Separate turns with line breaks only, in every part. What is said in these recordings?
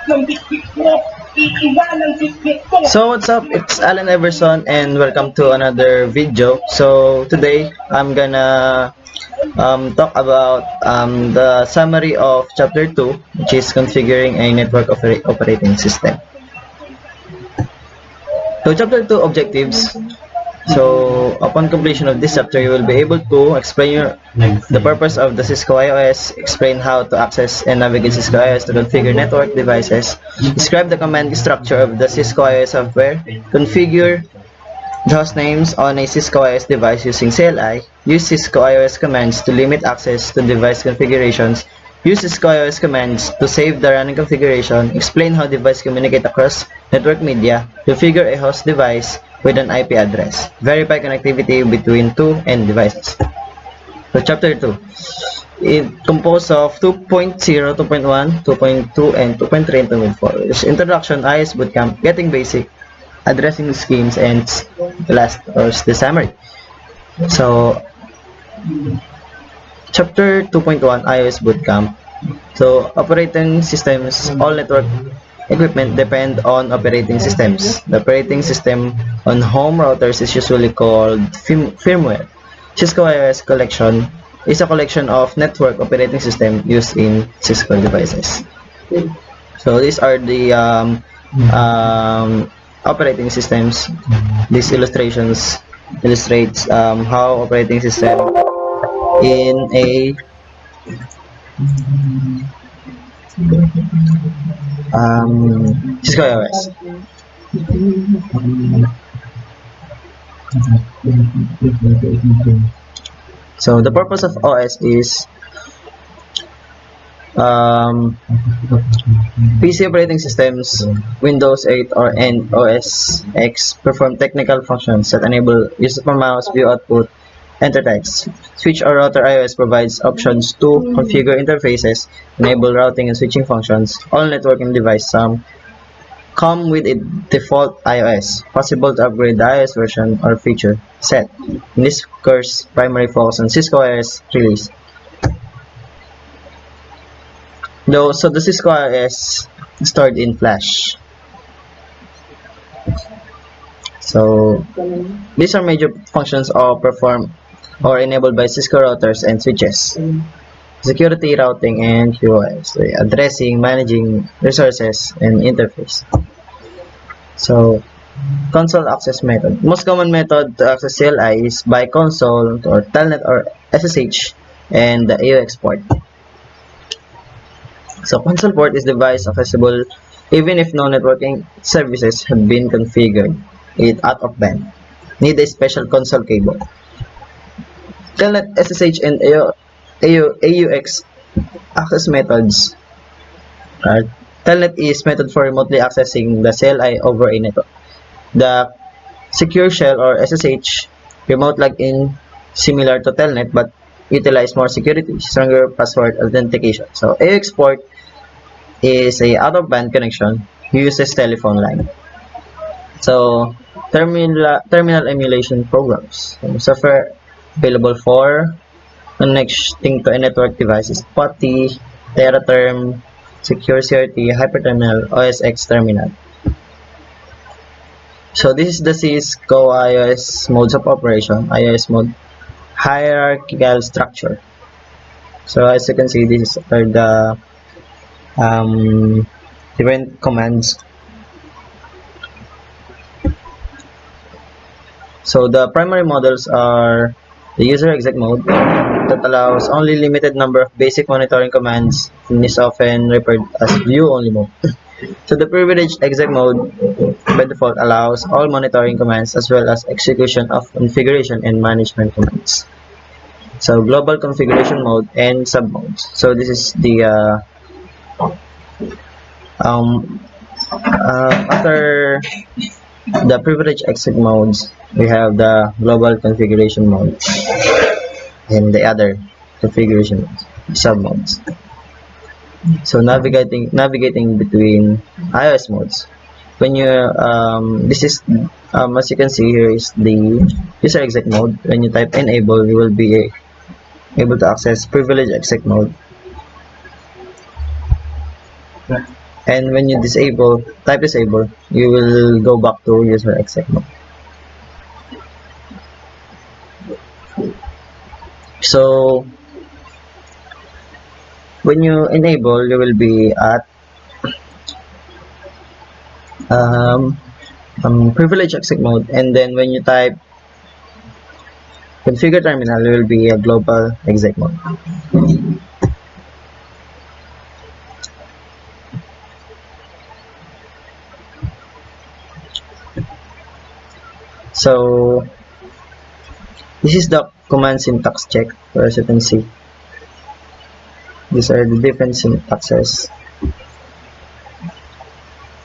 So what's up? It's Alan Iverson and welcome to another video. So today I'm gonna talk about the summary of chapter 2, which is configuring a network operating system. So chapter 2 objectives. So upon completion of this chapter, you will be able to explain the purpose of the Cisco IOS, explain how to access and navigate Cisco IOS to configure network devices, describe the command structure of the Cisco IOS software, configure the host names on a Cisco IOS device using CLI, use Cisco IOS commands to limit access to device configurations, use Cisco IOS commands to save the running configuration, explain how devices communicate across network media, configure a host device with an IP address, verify connectivity between two end devices. So chapter 2. It composed of 2.0, 2.1, 2.2, and 2.3 and 2.4. It's introduction, IS bootcamp, getting basic, addressing the schemes, and the last is the summary. So chapter 2.1, iOS bootcamp. So operating systems, all network equipment depend on operating systems. The operating system on home routers is usually called firmware. Cisco IOS collection is a collection of network operating system used in Cisco devices. So these are the operating systems. These illustrations illustrates how operating system in a Cisco iOS. So the purpose of OS is PC operating systems, Windows 8 or OS X perform technical functions that enable use of a mouse, view output, enter text. Switch or router iOS provides options to configure interfaces, enable routing and switching functions. All networking devices come with a default iOS, possible to upgrade the iOS version or feature set. In this course, primary focus on Cisco iOS release. So the Cisco IOS stored in Flash. So these are major functions all performed or enabled by Cisco routers and switches. Security, routing, and QoS, so addressing, managing resources, and interface. So console access method. Most common method to access CLI is by console or telnet or SSH and the AUX port. So console port is device accessible even if no networking services have been configured. It out of band. Need a special console cable. Telnet, SSH, and AUX access methods. Telnet is method for remotely accessing the CLI over a network. The secure shell or SSH remote login similar to Telnet but utilize more security, stronger password authentication. So AUX port is a out-of-band connection, uses telephone line. So terminal emulation programs. Software available for connecting to a network device is PuTTY, TeraTerm, Secure CRT, Hyperterminal, OS X Terminal. So this is the Cisco iOS modes of operation. iOS mode hierarchical structure. So as you can see, these are the different commands. So the primary models are the user exec mode that allows only limited number of basic monitoring commands and is often referred as view only mode. So the privileged exec mode by default allows all monitoring commands as well as execution of configuration and management commands. So global configuration mode and sub modes. So this is the after the privileged exec modes, we have the global configuration mode and the other configuration sub modes. So navigating between iOS modes. When you this is as you can see here is the user exec mode. When you type enable, you will be able to access privileged exec mode. And when you type disable, you will go back to user exec mode. So when you enable, you will be at um, privilege exec mode, and then when you type configure terminal, you will be a global exec mode. So this is the command syntax check. As you can see, these are the different syntaxes,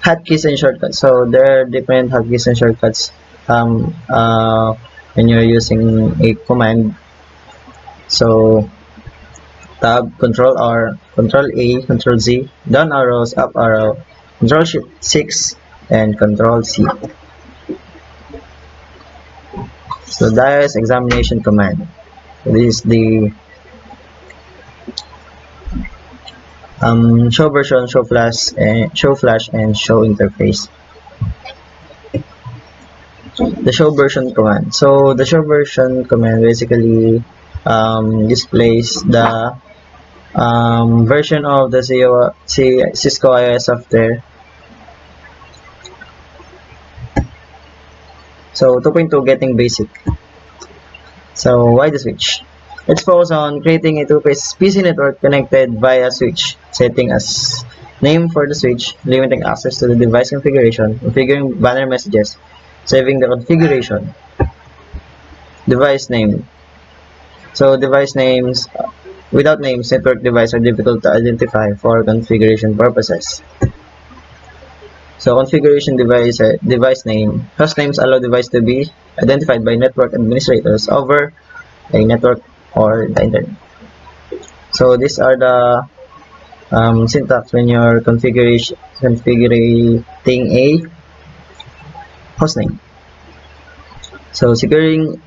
hotkeys and shortcuts. So there are different hotkeys and shortcuts when you're using a command. So tab, control R, control A, control Z, down arrows, up arrow, control shift 6, and control C. So that is examination command. This is the show version, show flash, and show interface. The show version command. So the show version command basically displays the version of the Cisco IOS software. So 2.2 getting basic. So why the switch? Let's focus on creating a two-phase PC network connected via switch, setting as name for the switch, limiting access to the device configuration, configuring banner messages, saving the configuration, device name. So device names, without names, network device are difficult to identify for configuration purposes. So configuration device name. Host names allow device to be identified by network administrators over a network or the internet. So these are the syntax when you're configuring a hostname. So securing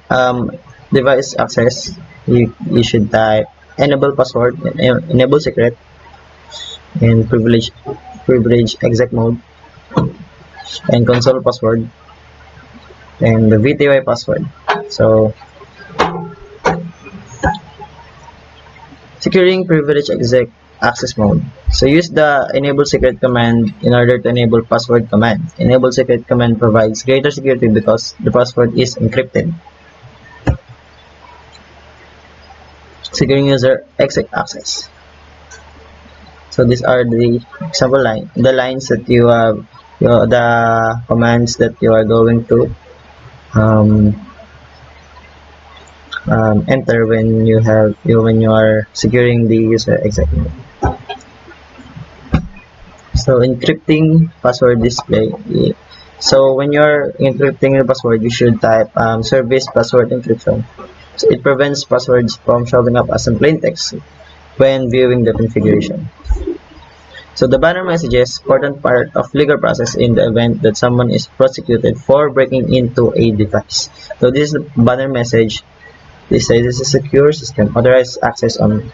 device access, you should type enable password, enable secret, and privilege exec mode, and console password, and the VTY password. So securing privilege exec access mode. So use the enable secret command in order to enable password command. Enable secret command provides greater security because the password is encrypted. Securing user exec access. So these are the example the lines that you have, the commands that you are going to enter when you are securing the user exec mode. So encrypting password display. So when you're encrypting your password, you should type service password encryption. So it prevents passwords from showing up as in plain text when viewing the configuration. So the banner message is important part of legal process in the event that someone is prosecuted for breaking into a device. So this is the banner message. This says this is a secure system, authorized access on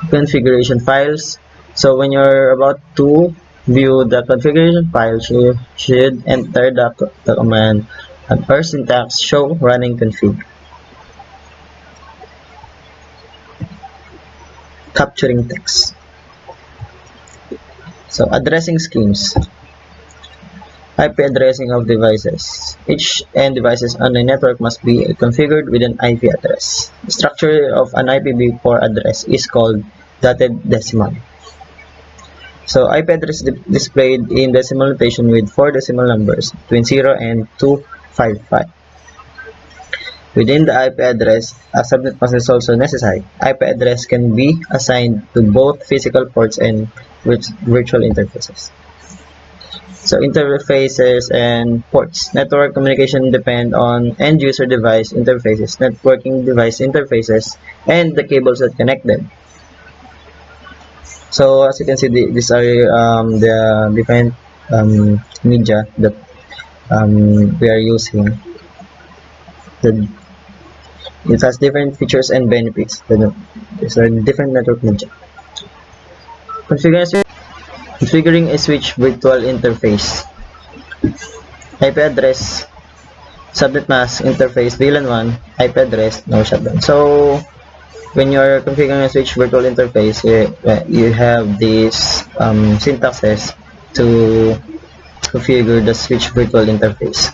configuration files. So when you're about to view the configuration files, you should enter the command or syntax show running config. Capturing text. So addressing schemes. IP addressing of devices. Each end devices on the network must be configured with an IP address. The structure of an IPv4 address is called dotted decimal. So IP address displayed in decimal notation with 4 decimal numbers between 0 and 255. Within the IP address, a subnet mask is also necessary. IP address can be assigned to both physical ports and virtual interfaces. So interfaces and ports. Network communication depend on end user device interfaces, networking device interfaces, and the cables that connect them. So as you can see, these are the different media that we are using. It has different features and benefits. These are different network media. Configuring a switch virtual interface. IP address, subnet mask, interface, VLAN 1, IP address, no shutdown. So, when you're configuring a switch virtual interface, you have these syntaxes to configure the switch virtual interface.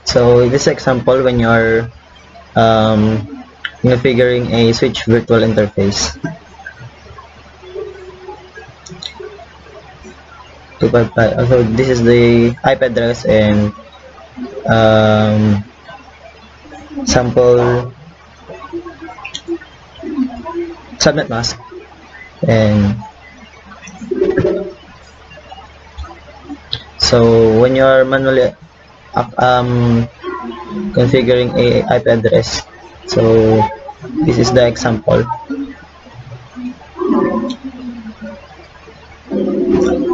So this example when you're configuring a switch virtual interface. 255. So this is the IP address and sample subnet mask, and so when you're manually configuring a IP address, so this is the example.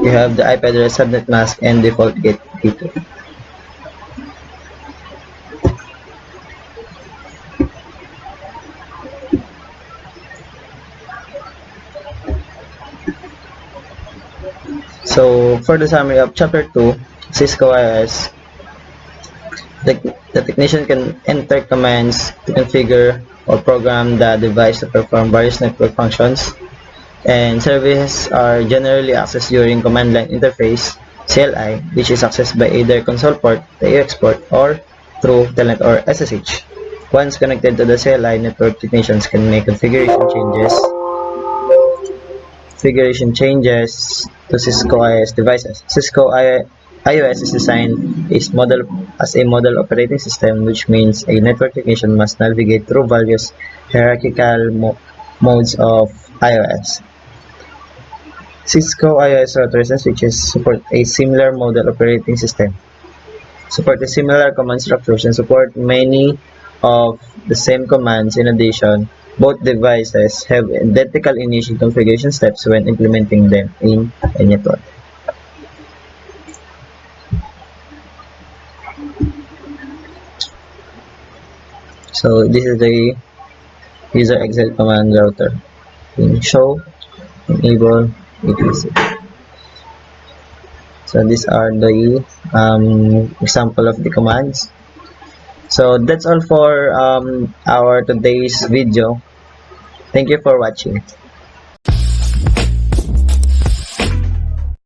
You have the IP address, subnet mask, and default gateway. So for the summary of chapter 2, Cisco IOS, the technician can enter commands to configure or program the device to perform various network functions, and services are generally accessed during command line interface (CLI), which is accessed by either console port, the AUX port, or through Telnet or SSH. Once connected to the CLI, network technicians can make configuration changes to Cisco IOS devices. iOS is designed as a model operating system, which means a network technician must navigate through various hierarchical modes of iOS. Cisco IOS routers and switches support a similar model operating system, support the similar command structures, and support many of the same commands. In addition, both devices have identical initial configuration steps when implementing them in a network. So this is the user exit command router. Show, enable, etc. So these are the example of the commands. So that's all for our today's video. Thank you for watching.